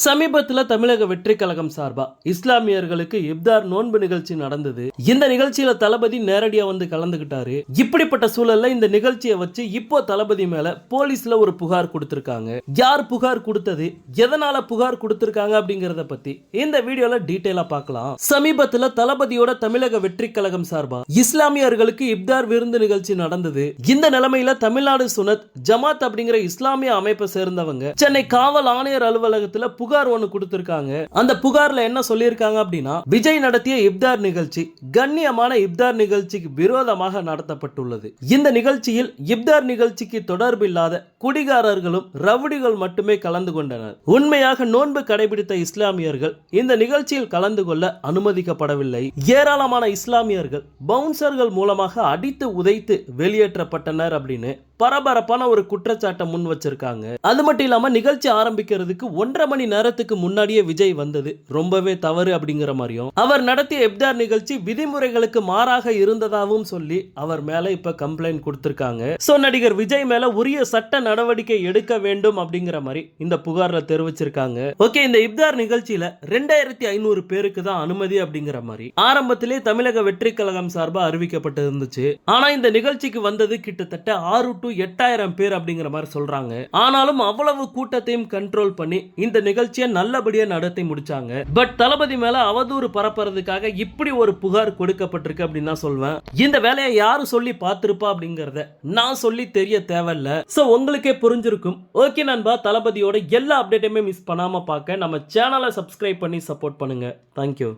சமீபத்தில் தமிழக வெற்றி கழகம் சார்பா இஸ்லாமியர்களுக்கு இப்தார் நோன்பு நிகழ்ச்சி நடந்தது. இந்த நிகழ்ச்சியில தளபதி நேரடியா வந்து கலந்துகிட்டாரு. இப்படிப்பட்ட சூழல்ல இந்த நிகழ்ச்சியை வச்சு இப்போ தளபதி மேல போலீஸ்ல ஒரு புகார் கொடுத்திருக்காங்க. யார் புகார் கொடுத்தது, எதனால புகார் கொடுத்திருக்காங்க அப்படிங்கறத பத்தி இந்த வீடியோல டீடைலா பார்க்கலாம். சமீபத்தில் தளபதியோட தமிழக வெற்றி கழகம் சார்பா இஸ்லாமியர்களுக்கு இப்தார் விருந்து நிகழ்ச்சி நடந்தது. இந்த நிலைமையில தமிழ்நாடு சுனத் ஜமாத் அப்படிங்கிற இஸ்லாமிய அமைப்பை சேர்ந்தவங்க சென்னை காவல் ஆணையர் அலுவலகத்துல புகார் ஒன்னு கொடுத்திருக்காங்க. அந்த புகார்ல என்ன சொல்லியிருக்காங்க அப்படின்னா, விஜய் நடத்திய இப்தார் நிகழ்ச்சி கண்ணியமான இப்தார் நிகழ்ச்சிக்கு விரோதமாக நடத்தப்பட்டுள்ளது. இந்த நிகழ்ச்சியில் இப்தார் நிகழ்ச்சிக்கு தொடர்பில்லாத குடிகாரர்களும் ரவுடிகள் மட்டுமே கலந்து கொண்டனர். உண்மையாக நோன்பு கடைபிடித்த இஸ்லாமியர்கள் இந்த நிகழ்ச்சியில் கலந்து கொள்ள அனுமதிக்கப்படவில்லை. ஏராளமான இஸ்லாமியர்கள் பவுன்சர்கள் மூலமாக அடித்து உதைத்து வெளியேற்றப்பட்டனர் அப்படின்னு பரபரப்பான ஒரு குற்றச்சாட்டை முன் வச்சிருக்காங்க. அது மட்டும் இல்லாம நிகழ்ச்சி ஆரம்பிக்கிறதுக்கு 1.5 மணி நேரத்துக்கு முன்னாடியே விஜய் வந்தது ரொம்பவே தவறு அப்படிங்கிற மாதிரியும், அவர் நடத்திய இப்தார் நிகழ்ச்சி விதிமுறைகளுக்கு மாறாக இருந்ததாகவும் சொல்லி அவர் மேல இப்ப கம்ப்ளைண்ட் கொடுத்திருக்காங்க. சோ நடிகர் விஜய் மேல உரிய சட்ட நடவடிக்கை எடுக்க வேண்டும் அப்படிங்கிற மாதிரி இந்த புகார்ல தெரிவிச்சிருக்காங்க. ஓகே, இந்த இப்தார் நிகழ்ச்சியில 2500 பேருக்கு தான் அனுமதி அப்படிங்கிற மாதிரி ஆரம்பத்திலே தமிழக வெற்றி கழகம் சார்பா அறிவிக்கப்பட்டு இருந்துச்சு. ஆனா இந்த நிகழ்ச்சிக்கு வந்தது கிட்டத்தட்ட 6 to 8000 பேர் அப்படிங்கிற மாதிரி சொல்றாங்க. ஆனாலும் அவ்வளவு கூட்டத்தையும் கண்ட்ரோல் பண்ணி இந்த நிகழ்ச்சியை நல்லபடியா நடத்தி முடிச்சாங்க. பட் தளபதி மேல அவதூறு பரப்புறதுக்காக இப்படி ஒரு புகார் கொடுக்கப்பட்டிருக்கு அப்படின்னு தான் சொல்வேன். இந்த வேலையை யாரு சொல்லி பார்த்திருப்பா அப்படிங்கறத நான் சொல்லி தெரிய தேவையில்ல. சோ உங்களுக்கே புரிஞ்சிருக்கும். ஓகே நண்பா, தளபதியோட எல்லா அப்டேட்டையுமே மிஸ் பண்ணாம பார்க்க நம்ம சேனலை சப்ஸ்கிரைப் பண்ணி சப்போர்ட் பண்ணுங்க. தேங்க்யூ.